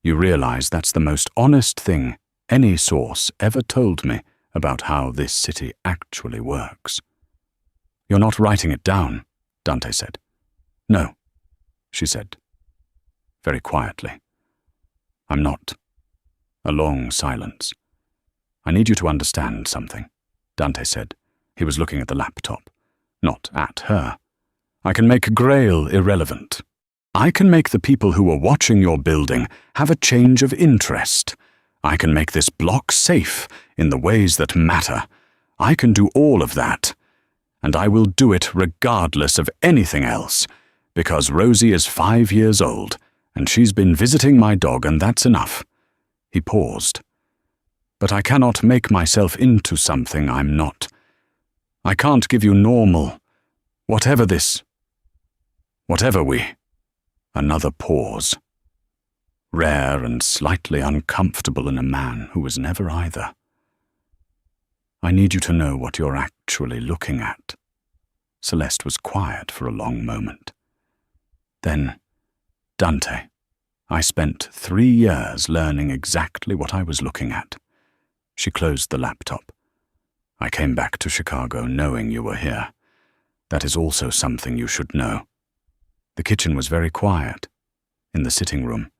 "You realize that's the most honest thing any source ever told me about how this city actually works." "You're not writing it down," Dante said. "No," she said, very quietly. "I'm not." A long silence. "I need you to understand something," Dante said. He was looking at the laptop, not at her. "I can make Grail irrelevant. I can make the people who are watching your building have a change of interest. I can make this block safe in the ways that matter. I can do all of that. And I will do it regardless of anything else, because Rosie is 5 years old, and she's been visiting my dog, and that's enough." He paused. "But I cannot make myself into something I'm not. I can't give you normal, whatever we—" Another pause. Rare and slightly uncomfortable in a man who was never either. "I need you to know what you're actually looking at." Celeste was quiet for a long moment. Then, "Dante, I spent 3 years learning exactly what I was looking at." She closed the laptop. "I came back to Chicago knowing you were here. That is also something you should know." The kitchen was very quiet. In the sitting room,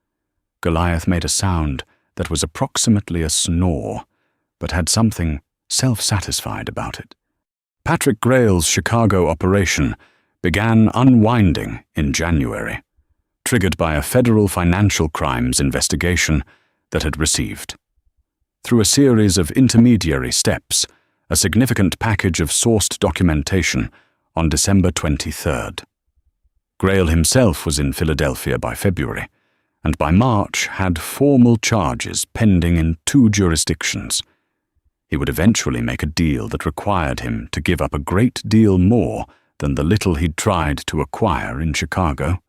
Goliath made a sound that was approximately a snore, but had something self-satisfied about it. Patrick Grail's Chicago operation began unwinding in January, triggered by a federal financial crimes investigation that had received, through a series of intermediary steps, a significant package of sourced documentation on December 23rd. Grail himself was in Philadelphia by February, and by March had formal charges pending in 2 jurisdictions. He would eventually make a deal that required him to give up a great deal more than the little he'd tried to acquire in Chicago.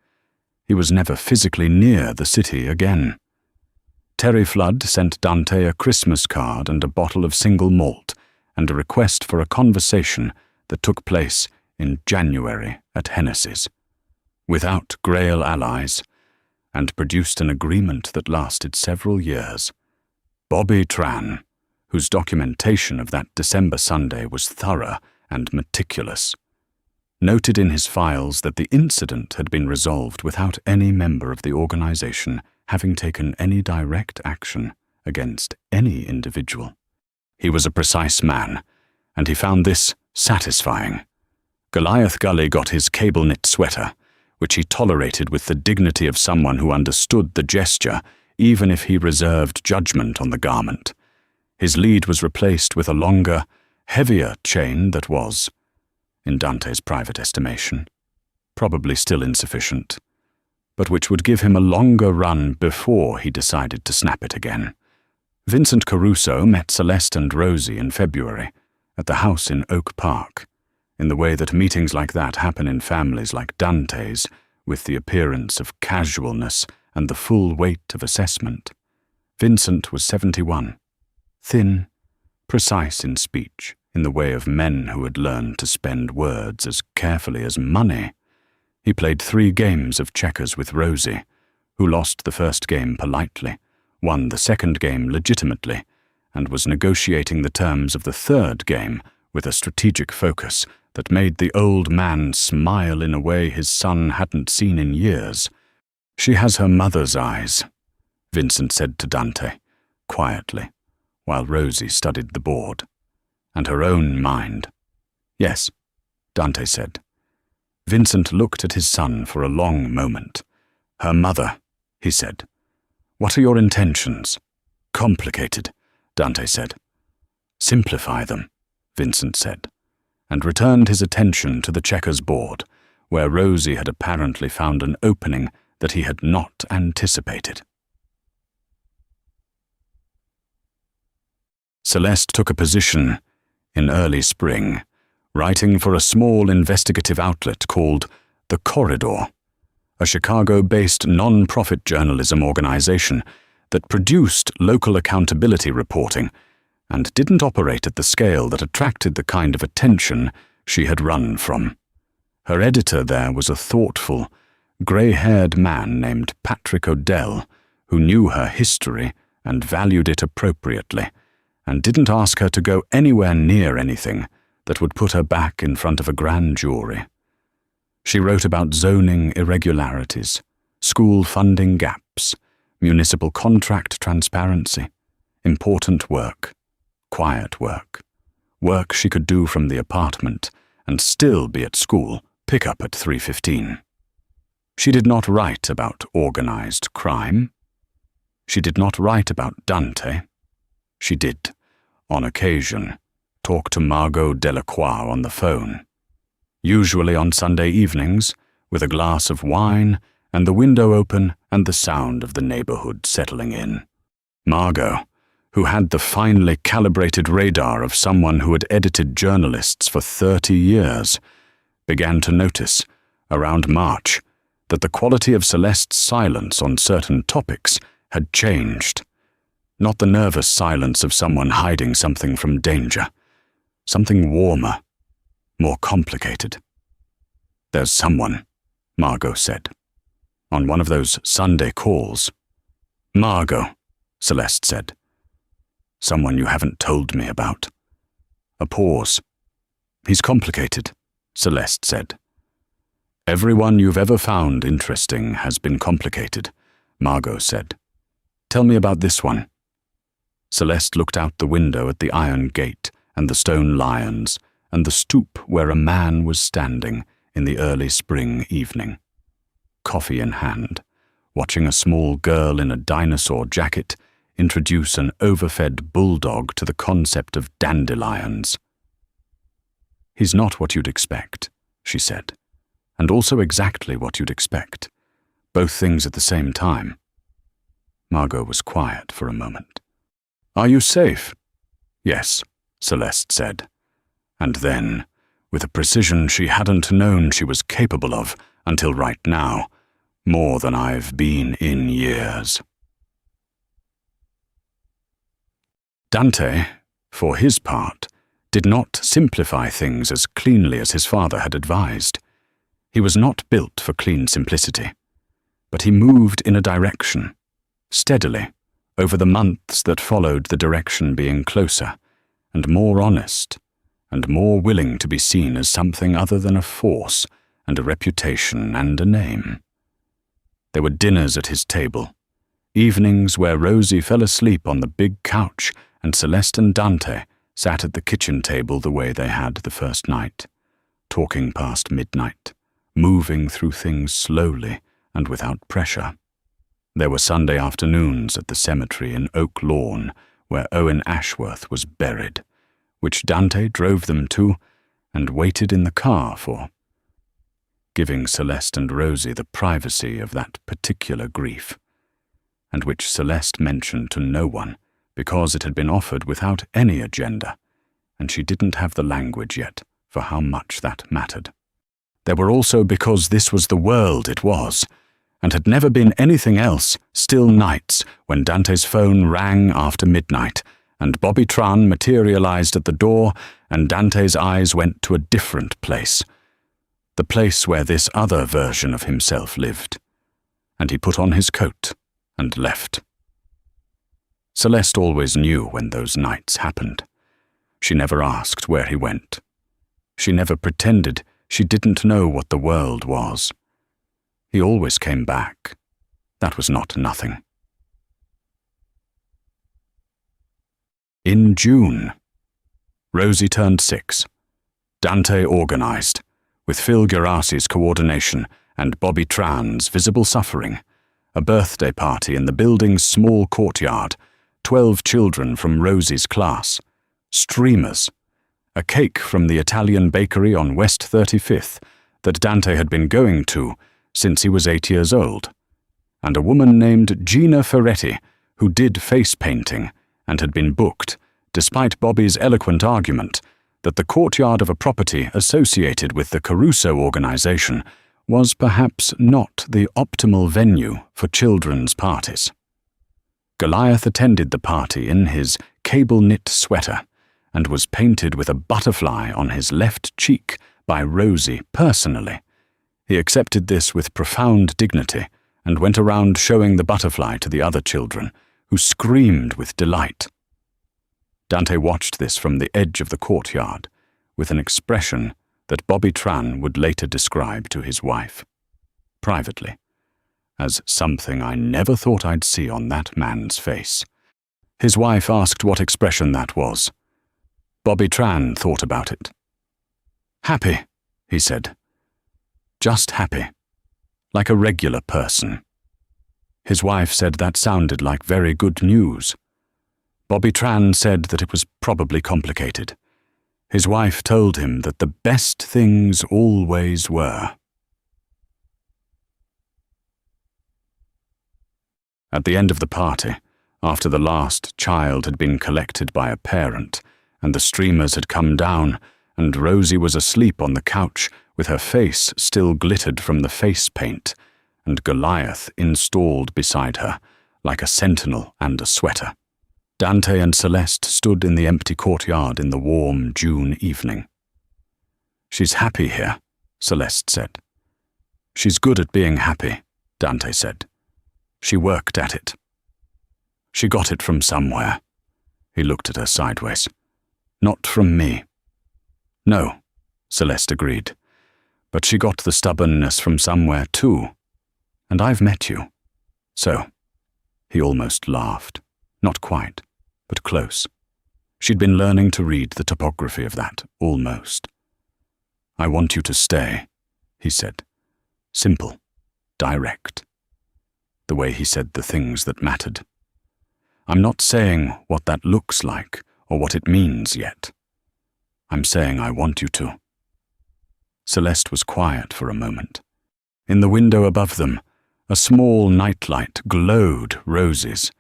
He was never physically near the city again. Terry Flood sent Dante a Christmas card and a bottle of single malt, and a request for a conversation that took place in January at Hennessy's, without Grail allies, and produced an agreement that lasted several years. Bobby Tran, whose documentation of that December Sunday was thorough and meticulous, noted in his files that the incident had been resolved without any member of the organization having taken any direct action against any individual. He was a precise man, and he found this satisfying. Goliath Gully got his cable-knit sweater, which he tolerated with the dignity of someone who understood the gesture, even if he reserved judgment on the garment. His lead was replaced with a longer, heavier chain that was, in Dante's private estimation, probably still insufficient, but which would give him a longer run before he decided to snap it again. Vincent Caruso met Celeste and Rosie in February at the house in Oak Park, in the way that meetings like that happen in families like Dante's, with the appearance of casualness and the full weight of assessment. Vincent was 71, thin, precise in speech, in the way of men who had learned to spend words as carefully as money. He played 3 games of checkers with Rosie, who lost the first game politely, won the second game legitimately, and was negotiating the terms of the third game with a strategic focus that made the old man smile in a way his son hadn't seen in years. "She has her mother's eyes," Vincent said to Dante, quietly, while Rosie studied the board, "and her own mind." "Yes," Dante said. Vincent looked at his son for a long moment. "Her mother," he said. "What are your intentions?" "Complicated," Dante said. "Simplify them," Vincent said, and returned his attention to the checkers board, where Rosie had apparently found an opening that he had not anticipated. Celeste took a position in early spring, writing for a small investigative outlet called The Corridor, a Chicago-based non-profit journalism organization that produced local accountability reporting and didn't operate at the scale that attracted the kind of attention she had run from. Her editor there was a thoughtful, grey-haired man named Patrick Odell, who knew her history and valued it appropriately, and didn't ask her to go anywhere near anything that would put her back in front of a grand jury. She wrote about zoning irregularities, school funding gaps, municipal contract transparency, important work, quiet work, work she could do from the apartment and still be at school, pick up at 3:15. She did not write about organized crime. She did not write about Dante. She did, on occasion, talk to Margot Delacroix on the phone, usually on Sunday evenings, with a glass of wine and the window open and the sound of the neighborhood settling in. Margot, who had the finely calibrated radar of someone who had edited journalists for 30 years, began to notice, around March, that the quality of Celeste's silence on certain topics had changed. Not the nervous silence of someone hiding something from danger. Something warmer, more complicated. "There's someone," Margot said, on one of those Sunday calls. "Margot," Celeste said. "Someone you haven't told me about." A pause. "He's complicated," Celeste said. "Everyone you've ever found interesting has been complicated," Margot said. "Tell me about this one." Celeste looked out the window at the iron gate and the stone lions and the stoop where a man was standing in the early spring evening, coffee in hand, watching a small girl in a dinosaur jacket introduce an overfed bulldog to the concept of dandelions. "He's not what you'd expect," she said, "and also exactly what you'd expect. Both things at the same time." Margot was quiet for a moment. "Are you safe?" "Yes," Celeste said. And then, with a precision she hadn't known she was capable of until right now, "more than I've been in years." Dante, for his part, did not simplify things as cleanly as his father had advised. He was not built for clean simplicity, but he moved in a direction, steadily, over the months that followed, the direction being closer, and more honest, and more willing to be seen as something other than a force and a reputation and a name. There were dinners at his table, evenings where Rosie fell asleep on the big couch and Celeste and Dante sat at the kitchen table the way they had the first night, talking past midnight, moving through things slowly and without pressure. There were Sunday afternoons at the cemetery in Oak Lawn where Owen Ashworth was buried, which Dante drove them to and waited in the car for, giving Celeste and Rosie the privacy of that particular grief, and which Celeste mentioned to no one because it had been offered without any agenda, and she didn't have the language yet for how much that mattered. There were also because this was the world it was, and had never been anything else, still nights when Dante's phone rang after midnight, and Bobby Tran materialized at the door, and Dante's eyes went to a different place, the place where this other version of himself lived, and he put on his coat and left. Celeste always knew when those nights happened. She never asked where he went. She never pretended she didn't know what the world was. He always came back. That was not nothing. In June, Rosie turned 6. Dante organized, with Phil Geraci's coordination and Bobby Tran's visible suffering, a birthday party in the building's small courtyard, 12 children from Rosie's class, streamers, a cake from the Italian bakery on West 35th that Dante had been going to since he was 8 years old, and a woman named Gina Ferretti who did face painting and had been booked, despite Bobby's eloquent argument that the courtyard of a property associated with the Caruso organization was perhaps not the optimal venue for children's parties. Goliath attended the party in his cable-knit sweater and was painted with a butterfly on his left cheek by Rosie personally. He accepted this with profound dignity and went around showing the butterfly to the other children, who screamed with delight. Dante watched this from the edge of the courtyard, with an expression that Bobby Tran would later describe to his wife, privately, as something I never thought I'd see on that man's face. His wife asked what expression that was. Bobby Tran thought about it. "Happy," he said. "Just happy. Like a regular person." His wife said that sounded like very good news. Bobby Tran said that it was probably complicated. His wife told him that the best things always were. At the end of the party, after the last child had been collected by a parent, and the streamers had come down, and Rosie was asleep on the couch with her face still glittered from the face paint, and Goliath installed beside her, like a sentinel and a sweater, Dante and Celeste stood in the empty courtyard in the warm June evening. "She's happy here," Celeste said. "She's good at being happy," Dante said. "She worked at it. She got it from somewhere." He looked at her sideways. "Not from me." "No," Celeste agreed. "But she got the stubbornness from somewhere too. And I've met you. So," he almost laughed. Not quite, but close. She'd been learning to read the topography of that, almost. "I want you to stay," he said. Simple, direct. The way he said the things that mattered. "I'm not saying what that looks like or what it means yet. I'm saying I want you to." Celeste was quiet for a moment. In the window above them, a small nightlight glowed roses,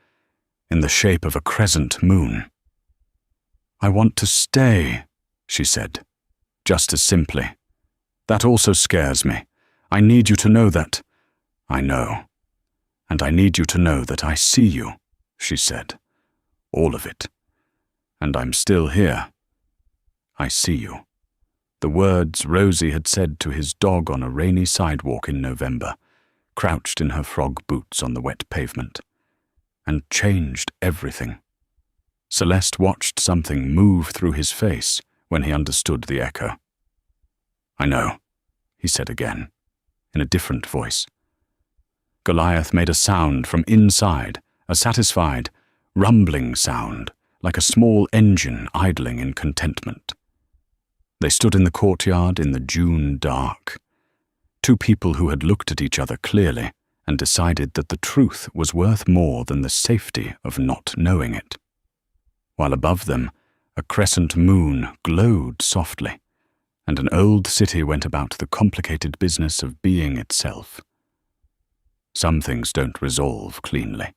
in the shape of a crescent moon. "I want to stay," she said, just as simply. "That also scares me. I need you to know that." "I know. And I need you to know that I see you," she said. "All of it. And I'm still here. I see you." The words Rosie had said to his dog on a rainy sidewalk in November, crouched in her frog boots on the wet pavement, and changed everything. Celeste watched something move through his face when he understood the echo. "I know," he said again, in a different voice. Goliath made a sound from inside, a satisfied, rumbling sound, like a small engine idling in contentment. They stood in the courtyard in the June dark. Two people who had looked at each other clearly and decided that the truth was worth more than the safety of not knowing it. While above them, a crescent moon glowed softly, and an old city went about the complicated business of being itself. Some things don't resolve cleanly.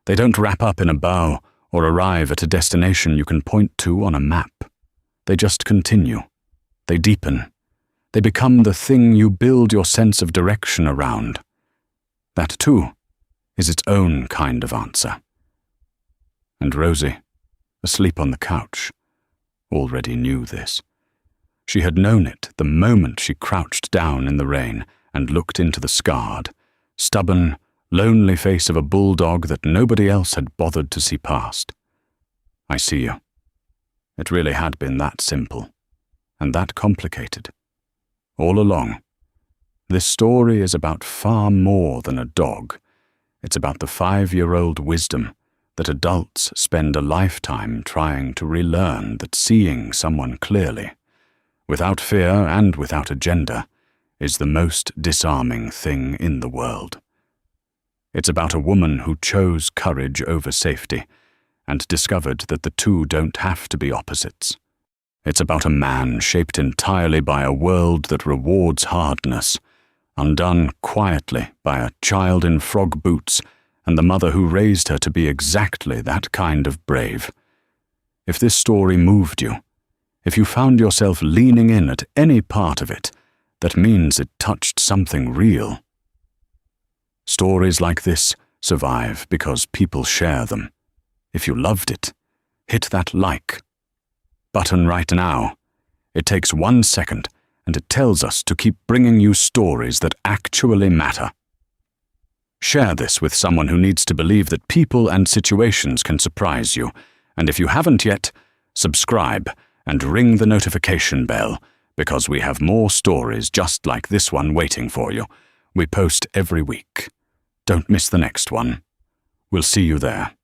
They don't wrap up in a bow or arrive at a destination you can point to on a map. They just continue. They deepen. They become the thing you build your sense of direction around. That, too, is its own kind of answer. And Rosie, asleep on the couch, already knew this. She had known it the moment she crouched down in the rain and looked into the scarred, stubborn, lonely face of a bulldog that nobody else had bothered to see past. "I see you." It really had been that simple, and that complicated. All along, this story is about far more than a dog. It's about the 5-year-old wisdom that adults spend a lifetime trying to relearn, that seeing someone clearly, without fear and without agenda, is the most disarming thing in the world. It's about a woman who chose courage over safety and discovered that the two don't have to be opposites. It's about a man shaped entirely by a world that rewards hardness, undone quietly by a child in frog boots and the mother who raised her to be exactly that kind of brave. If this story moved you, if you found yourself leaning in at any part of it, that means it touched something real. Stories like this survive because people share them. If you loved it, hit that like button right now. It takes 1 second, and it tells us to keep bringing you stories that actually matter. Share this with someone who needs to believe that people and situations can surprise you, and if you haven't yet, subscribe and ring the notification bell, because we have more stories just like this one waiting for you. We post every week. Don't miss the next one. We'll see you there.